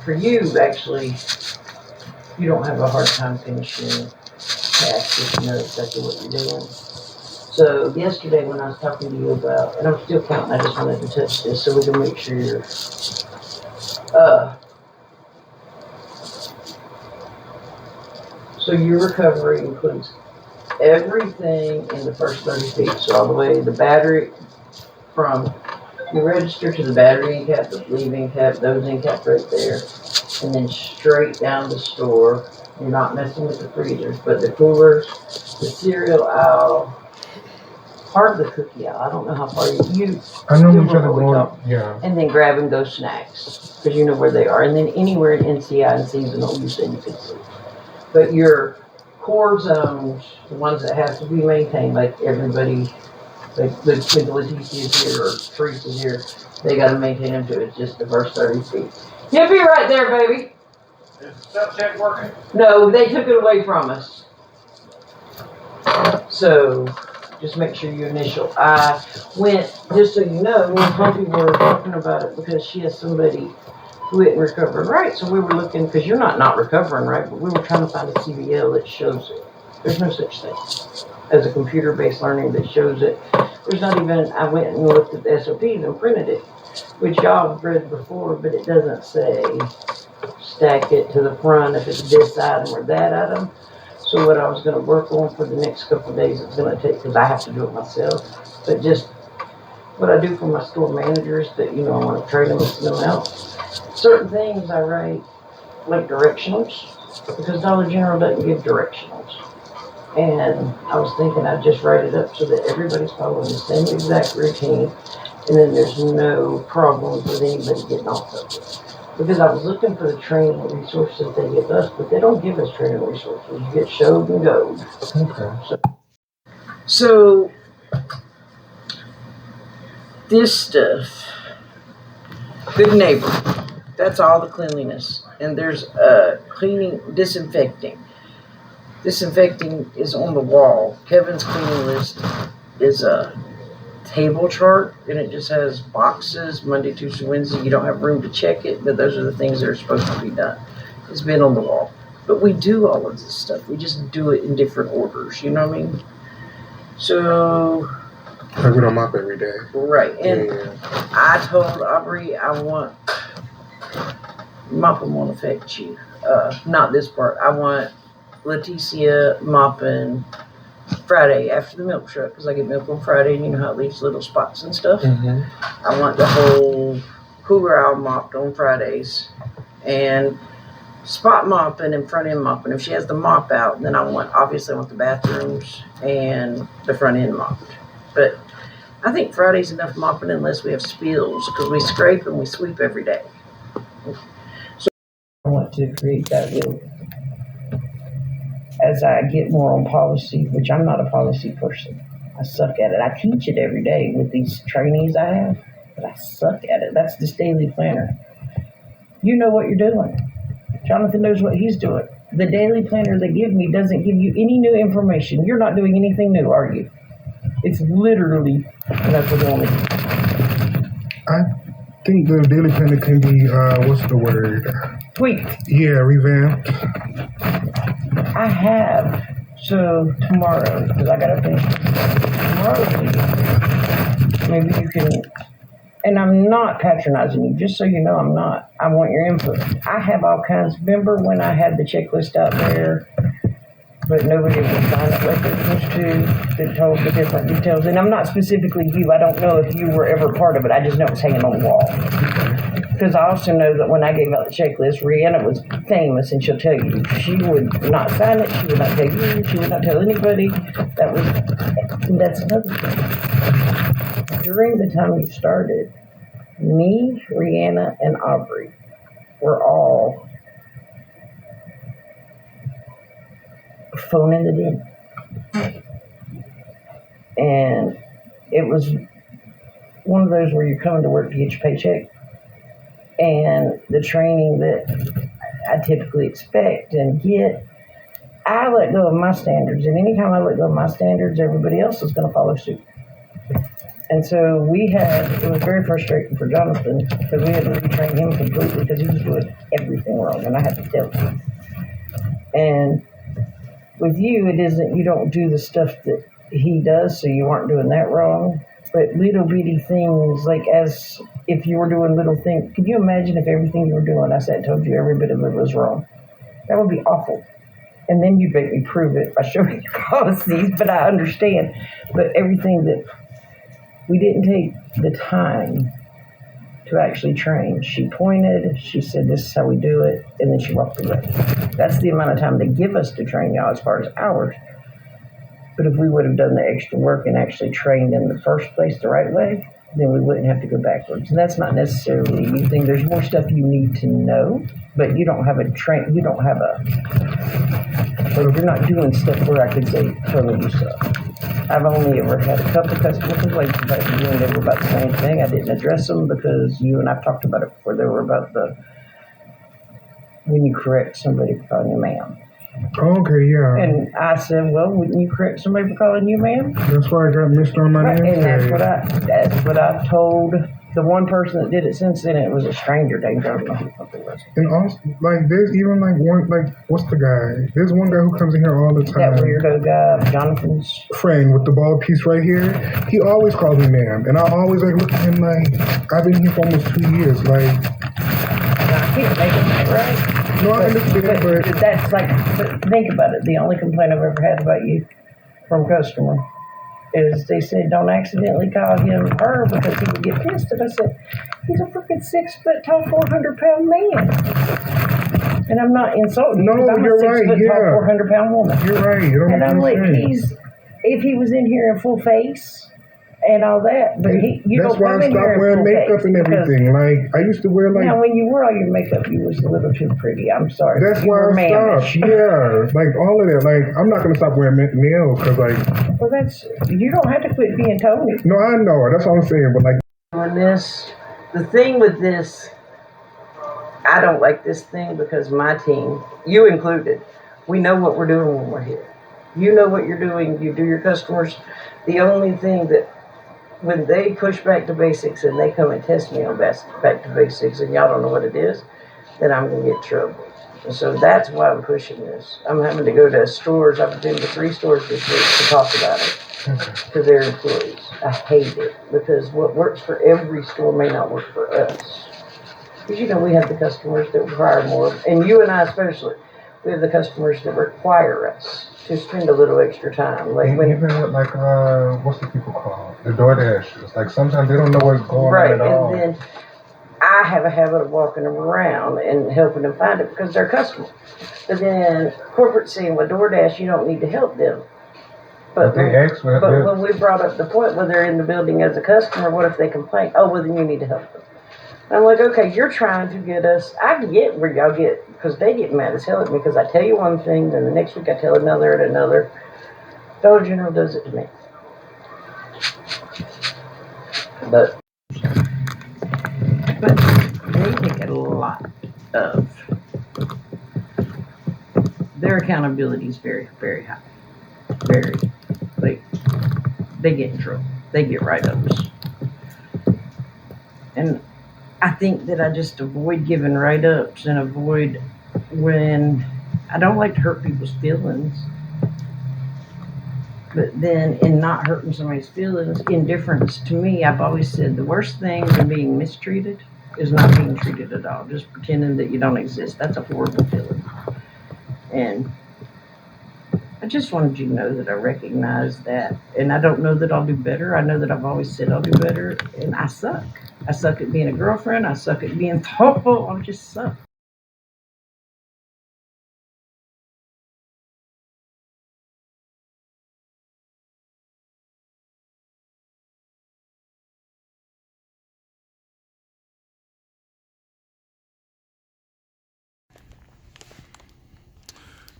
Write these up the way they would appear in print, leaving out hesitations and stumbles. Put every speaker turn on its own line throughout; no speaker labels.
for you, actually, you don't have a hard time finishing tasks if you know exactly what you're doing. So yesterday when I was talking to you about, and I'm still counting, I just wanted to touch this so we can make sure you're, so your recovery includes everything in the first 30 feet. So all the way the battery, from you register to the battery end cap, the leave end cap, those end cap right there, and then straight down the store. You're not messing with the freezers, but the coolers, the cereal aisle, part of the cookie aisle. I don't know how far you
I know which other one, yeah.
And then grab and go snacks, because you know where they are. And then anywhere in NCI and seasonal, you said you could see. But your core zones, the ones that have to be maintained, like everybody, like Letitia's here or Teresa's here, they got to maintain them to it. It's just the first 30 feet. You'll be right there, baby.
Is the self-check working?
No, they took it away from us. So just make sure you initial. I went, just so you know, me and Pumpy were talking about it because she has somebody who isn't recovering right. So we were looking, because you're not recovering right, but we were trying to find a CBL that shows it. There's no such thing as a computer-based learning that shows it. There's not even, I went and looked at the SOPs and printed it, which y'all have read before, but it doesn't say stack it to the front if it's this item or that item. So what I was going to work on for the next couple of days, it's going to take, because I have to do it myself, but just what I do for my store managers that, you know, I want to train them and send them out. Certain things I write like directionals, because Dollar General doesn't give directionals. And I was thinking I'd just write it up so that everybody's following the same exact routine, and then there's no problems with anybody getting off of it. Because I was looking for the training resources they give us, but they don't give us training resources. You get showed and goed.
Okay.
So this stuff, good neighbor, that's all the cleanliness. And there's cleaning, disinfecting. Disinfecting is on the wall. Kevin's cleaning list is a table chart, and it just has boxes, Monday, Tuesday, Wednesday. You don't have room to check it, but those are the things that are supposed to be done. It's been on the wall. But we do all of this stuff. We just do it in different orders, you know what I mean? So...
Like we don't mop every day.
Right, and I told Aubrey I want... Mopping won't affect you. Not this part. I want Leticia mopping Friday after the milk truck, because I get milk on Friday, and you know how it leaves little spots and stuff.
Mm-hmm.
I want the whole cooler aisle mopped on Fridays, and spot mopping and front end mopping. If she has the mop out, then obviously I want the bathrooms and the front end mopped. But I think Friday's enough mopping unless we have spills, because we scrape and we sweep every day. So I want to create that little, as I get more on policy, which I'm not a policy person. I suck at it. I teach it every day with these trainees I have, but I suck at it. That's this daily planner. You know what you're doing. Jonathan knows what he's doing. The daily planner they give me doesn't give you any new information. You're not doing anything new, are you? It's literally, that's what they want to do.
I think the daily planner can be, what's the word?
Tweaked.
Yeah, revamped.
I have. So tomorrow, because I got to finish tomorrow, maybe you can, and I'm not patronizing you, just so you know I'm not. I want your input. I have all kinds. Remember when I had the checklist out there, but nobody would sign it like they're supposed to, that told the different details? And I'm not specifically you. I don't know if you were ever part of it. I just know it's hanging on the wall. Because I also know that when I gave out the checklist, Rihanna was famous, and she'll tell you, she would not sign it, she would not tell you, she would not tell anybody. That's another thing. During the time you started, me, Rihanna, and Aubrey were all phoning it in. And it was one of those where you're coming to work to get your paycheck. And the training that I typically expect and get, I let go of my standards. And anytime I let go of my standards, everybody else is going to follow suit. And so it was very frustrating for Jonathan because we had to retrain him completely because he was doing everything wrong and I had to tell him. And with you, it isn't, you don't do the stuff that he does, so you aren't doing that wrong. But little bitty things, like as if you were doing little things, can you imagine if everything you were doing, I said, told you every bit of it was wrong? That would be awful. And then you'd make me prove it by showing you policies, but I understand. But everything that we didn't take the time to actually train. She pointed, she said, this is how we do it, and then she walked away. That's the amount of time they give us to train y'all as far as hours. But if we would have done the extra work and actually trained in the first place the right way, then we wouldn't have to go backwards. And that's not necessarily you think there's more stuff you need to know, but you don't have you're not doing stuff where I could say totally you suck. I've only ever had a couple of customer complaints about you, and they were about the same thing. I didn't address them because you and I've talked about it before. They were about when you correct somebody for calling you ma'am.
Oh, okay, yeah.
And I said, well, wouldn't you correct somebody for calling you ma'am?
That's why I got missed on my name.
And that's what I told the one person that did it since then. It was a stranger. They don't know who the fuck it was.
And also, like, there's even like one, like, what's the guy? There's one guy who comes in here all the time.
That weirdo guy, Jonathan's
friend with the bald piece right here. He always calls me ma'am, and I always like look at him like I've been here for almost 2 years. Like,
I can't make it right.
No, I understand,
but that's like, think about it. The only complaint I've ever had about you from a customer is they said don't accidentally call him her because he would get pissed. And I said, he's a freaking 6 foot tall, 400-pound man. And I'm not insulting you.
No,
I'm
you're
a 6
right,
foot
yeah.
tall, 400-pound woman.
You're right. You don't
and I'm like,
understand.
if he was in here in full face and all that, but you
that's
don't
why
come
I
in here
stopped
in
wearing
full
makeup
face
and everything. Like I used to wear like.
Now, when you wore all your makeup, you was a little too pretty. I'm sorry.
That's
you
why I stopped. Yeah, like all of that. Like I'm not gonna stop wearing nails because like.
Well, you don't have to quit being Tony.
No, I know. That's what I'm saying. But like.
On this, the thing with this, I don't like this thing because my team, you included, we know what we're doing when we're here. You know what you're doing. You do your customers. The only thing that when they push back to basics and they come and test me on back to basics and y'all don't know what it is, then I'm going to get in trouble. And so that's why I'm pushing this. I'm having to go to stores. I've been to 3 stores this week to talk about it to their employees. I hate it because what works for every store may not work for us. Because, we have the customers that require more, and you and I especially, we have the customers that require us to spend a little extra time. Like
even with like what's the people called? The DoorDashers. Like sometimes they don't know what's going on at all.
Right, and then I have a habit of walking them around and helping them find it because they're customers. But then corporate saying, well, DoorDash, you don't need to help them. But when we brought up the point where they're in the building as a customer, what if they complain? Oh, well, then you need to help them. I'm like, okay, you're trying to get us. I get where y'all get, because they get mad as hell at me because I tell you one thing, then the next week I tell another and another. Dollar General does it to me. But they take a lot of, their accountability is very, very high. Very. Like, they get in trouble. They get write-ups. And I think that I just avoid giving write-ups and avoid when I don't like to hurt people's feelings. But then in not hurting somebody's feelings, indifference to me, I've always said the worst thing than being mistreated is not being treated at all. Just pretending that you don't exist. That's a horrible feeling. And I just wanted you to know that I recognize that. And I don't know that I'll do better. I know that I've always said I'll do better. And I suck. I suck at being a girlfriend. I suck at being thoughtful. I just suck.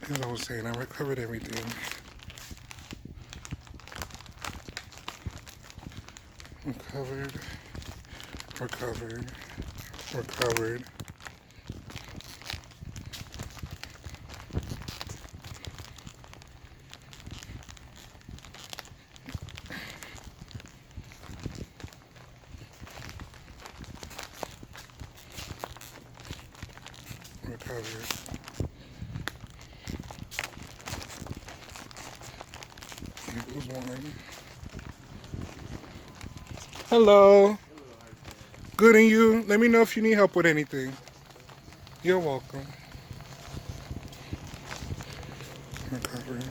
As I was saying, I recovered everything. Recovered. recovered. Here goes one. Hello. Good, and you? Let me know if you need help with anything. You're welcome. Recovery.